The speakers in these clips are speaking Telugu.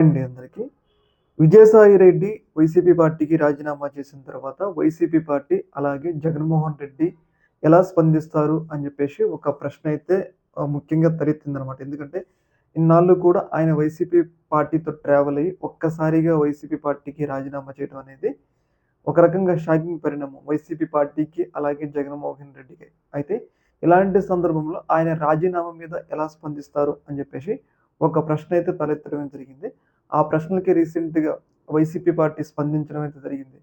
అండి అందరికీ. విజయసాయి రెడ్డి వైసీపీ పార్టీకి రాజీనామా చేసిన తర్వాత వైసీపీ పార్టీ అలాగే జగన్మోహన్ రెడ్డి ఎలా స్పందిస్తారు అని చెప్పేసి ఒక ప్రశ్న అయితే ముఖ్యంగా తలెత్తిందనమాట. ఎందుకంటే ఇన్నాళ్ళు కూడా ఆయన వైసీపీ పార్టీతో ట్రావెల్ అయ్యి ఒక్కసారిగా వైసీపీ పార్టీకి రాజీనామా చేయడం అనేది ఒక రకంగా షాకింగ్ పరిణామం వైసీపీ పార్టీకి అలాగే జగన్మోహన్ రెడ్డికి. అయితే ఇలాంటి సందర్భంలో ఆయన రాజీనామా మీద ఎలా స్పందిస్తారు అని చెప్పేసి ఒక ప్రశ్న అయితే తలెత్తడం జరిగింది. ఆ ప్రశ్నలకి రీసెంట్‌గా వైసీపీ పార్టీ స్పందించడం అయితే జరిగింది.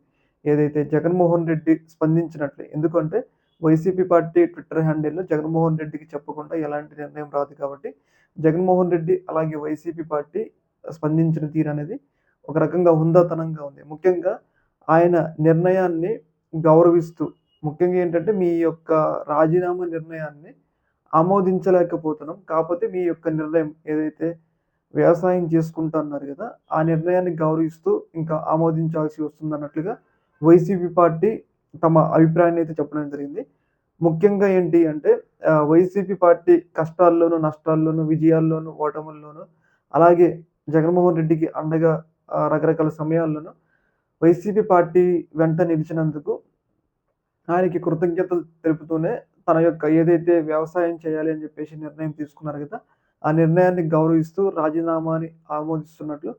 ఏదైతే జగన్మోహన్ రెడ్డి స్పందించినట్లే. ఎందుకంటే వైసీపీ పార్టీ ట్విట్టర్ హ్యాండిల్‌లో జగన్మోహన్ రెడ్డికి చెప్పకుండా ఎలాంటి నిర్ణయం రాదు కాబట్టి, జగన్మోహన్ రెడ్డి అలాగే వైసీపీ పార్టీ స్పందించిన తీరనేది ఒక రకంగా హుందాతనంగా ఉంది. ముఖ్యంగా ఆయన నిర్ణయాన్ని గౌరవిస్తూ, ముఖ్యంగా ఏంటంటే మీ యొక్క రాజీనామా నిర్ణయాన్ని ఆమోదించలేకపోతున్నాం. కాపోతే మీ యొక్క నిర్ణయం ఏదైతే వ్యవసాయం చేసుకుంటా అన్నారు గదా! ఆ నిర్ణయాన్ని గౌరవిస్తూ ఇంకా ఆమోదించాల్సి వస్తుందన్నట్లుగా వైసీపీ పార్టీ తమ అభిప్రాయాన్ని అయితే చెప్పడం జరిగింది. ముఖ్యంగా ఏంటి అంటే వైసీపీ పార్టీ కష్టాల్లోనూ, నష్టాల్లోనూ, విజయాల్లోనూ, ఓటముల్లోనూ అలాగే జగన్మోహన్ రెడ్డికి అండగా రకరకాల సమయాల్లోనూ వైసీపీ పార్టీ వెంట నిలిచినందుకు ఆయనకి కృతజ్ఞతలు తెలుపుతూనే తన యొక్క ఏదైతే వ్యవసాయం చేయాలి అని చెప్పేసి నిర్ణయం తీసుకున్నారు గదా! ఆ నిర్ణయాన్ని గౌరవిస్తూ రాజీనామాని ఆమోదిస్తున్నట్లు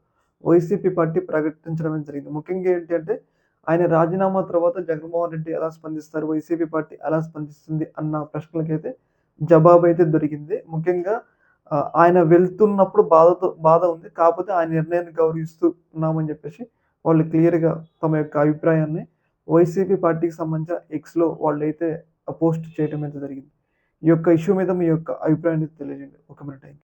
వైసీపీ పార్టీ ప్రకటించడం జరిగింది. ముఖ్యంగా ఏంటి అంటే ఆయన రాజీనామా తర్వాత జగన్మోహన్ రెడ్డి ఎలా స్పందిస్తారు? వైసీపీ పార్టీ ఎలా స్పందిస్తుంది? అన్న ప్రశ్నలకైతే జవాబైతే దొరికింది. ముఖ్యంగా ఆయన వెళ్తున్నప్పుడు బాధ ఉంది. కాపోతే ఆయన నిర్ణయాన్ని గౌరవిస్తూ ఉన్నామని జెప్పేసి వాళ్ళు క్లియర్‌గా తమ యొక్క అభిప్రాయాన్ని వైసీపీ పార్టీకి సంబంధించిన ఎక్స్‌లో వాళ్ళైతే పోస్ట్ చేయడం అయితే జరిగింది. ఈ యొక్క ఇష్యూ మీద మీ యొక్క అభిప్రాయాన్ని తెలియజేయండి. ఒక మినిట్ అయింది.